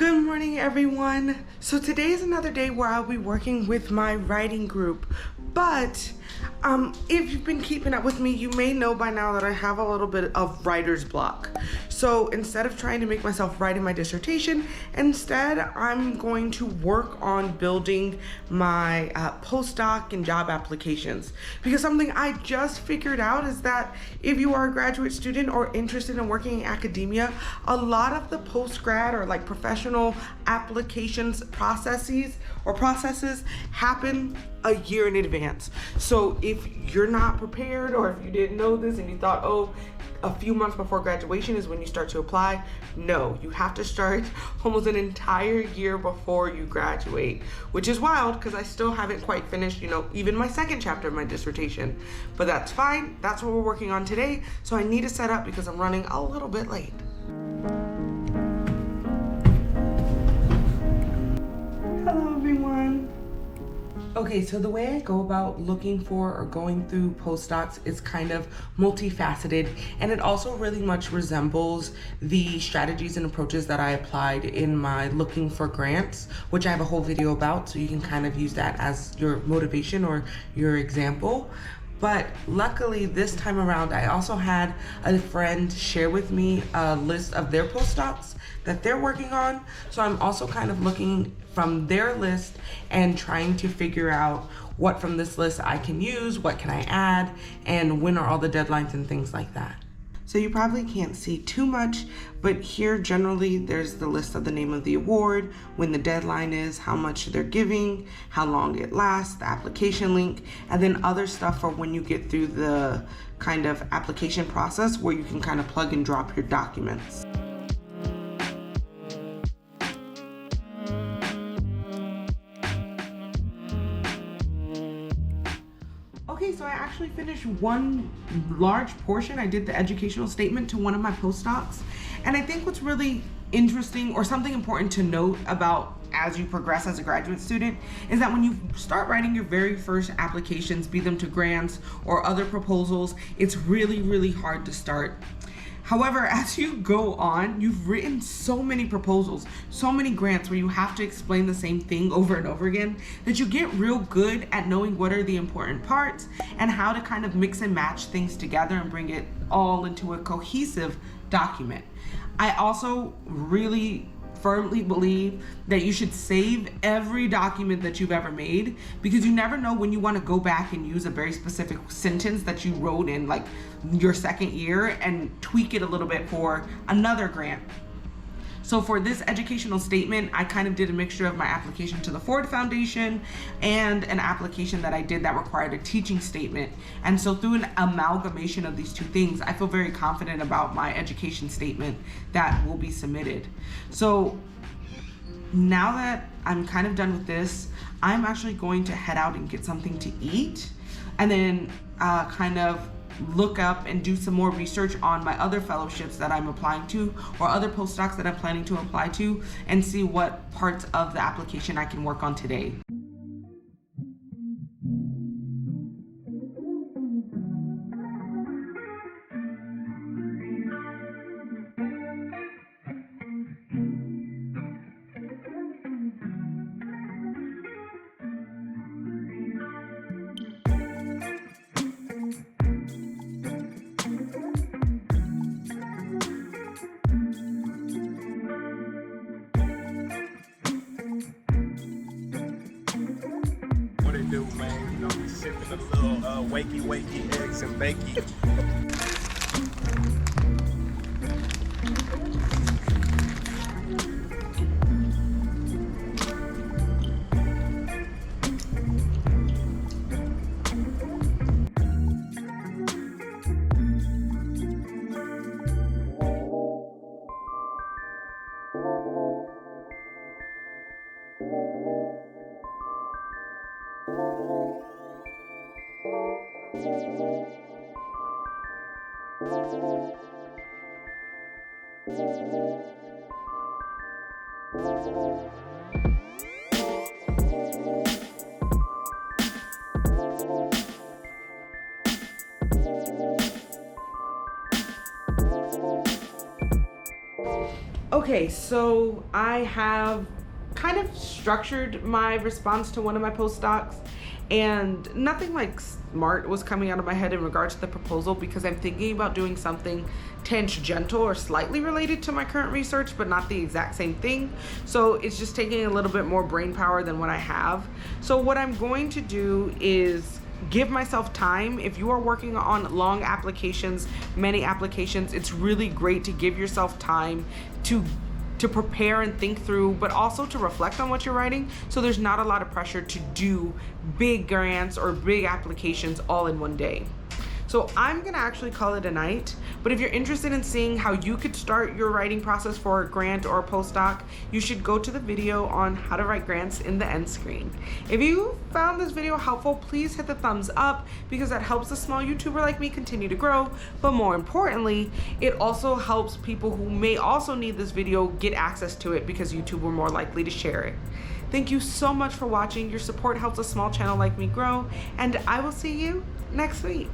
Good morning, everyone. So today is another day where I'll be working with my writing group, but if you've been keeping up with me, you may know by now that I have a little bit of writer's block. So instead of trying to make myself write in my dissertation, instead I'm going to work on building my postdoc and job applications. Because something I just figured out is that if you are a graduate student or interested in working in academia, a lot of the post-grad or like professional applications processes happen a year in advance. So if you're not prepared, or if you didn't know this and you thought, oh, a few months before graduation is when you start to apply, no, you have to start almost an entire year before you graduate, which is wild because I still haven't quite finished, even my second chapter of my dissertation, but that's fine. That's what we're working on today. So I need to set up because I'm running a little bit late. Hello, everyone. Okay, so the way I go about looking for or going through postdocs is kind of multifaceted, and it also really much resembles the strategies and approaches that I applied in my looking for grants, which I have a whole video about, so you can kind of use that as your motivation or your example. But luckily this time around, I also had a friend share with me a list of their postdocs that they're working on. So I'm also kind of looking from their list and trying to figure out what from this list I can use, what can I add, and when are all the deadlines and things like that. So you probably can't see too much, but here generally there's the list of the name of the award, when the deadline is, how much they're giving, how long it lasts, the application link, and then other stuff for when you get through the kind of application process where you can kind of plug and drop your documents. Okay, so I actually finished one large portion. I did the educational statement to one of my postdocs. And I think what's really interesting, or something important to note about as you progress as a graduate student, is that when you start writing your very first applications, be them to grants or other proposals, it's really, really hard to start. However, as you go on, you've written so many proposals, so many grants where you have to explain the same thing over and over again, that you get real good at knowing what are the important parts and how to kind of mix and match things together and bring it all into a cohesive document. I also really firmly believe that you should save every document that you've ever made, because you never know when you want to go back and use a very specific sentence that you wrote in like your second year and tweak it a little bit for another grant. So for this educational statement, I kind of did a mixture of my application to the Ford Foundation and an application that I did that required a teaching statement. And so through an amalgamation of these two things, I feel very confident about my education statement that will be submitted. So now that I'm kind of done with this, I'm actually going to head out and get something to eat, and then kind of look up and do some more research on my other fellowships that I'm applying to, or other postdocs that I'm planning to apply to, and see what parts of the application I can work on today. Do, man, be sipping a little wakey eggs and bakey. Okay, so I have kind of structured my response to one of my postdocs, and nothing like smart was coming out of my head in regards to the proposal, because I'm thinking about doing something tangential or slightly related to my current research, but not the exact same thing. So it's just taking a little bit more brain power than what I have. So what I'm going to do is give myself time. If you are working on long applications, many applications, it's really great to give yourself time to prepare and think through, but also to reflect on what you're writing, so there's not a lot of pressure to do big grants or big applications all in one day. So I'm gonna actually call it a night, but if you're interested in seeing how you could start your writing process for a grant or a postdoc, you should go to the video on how to write grants in the end screen. If you found this video helpful, please hit the thumbs up, because that helps a small YouTuber like me continue to grow, but more importantly, it also helps people who may also need this video get access to it, because YouTube were more likely to share it. Thank you so much for watching. Your support helps a small channel like me grow, and I will see you next week.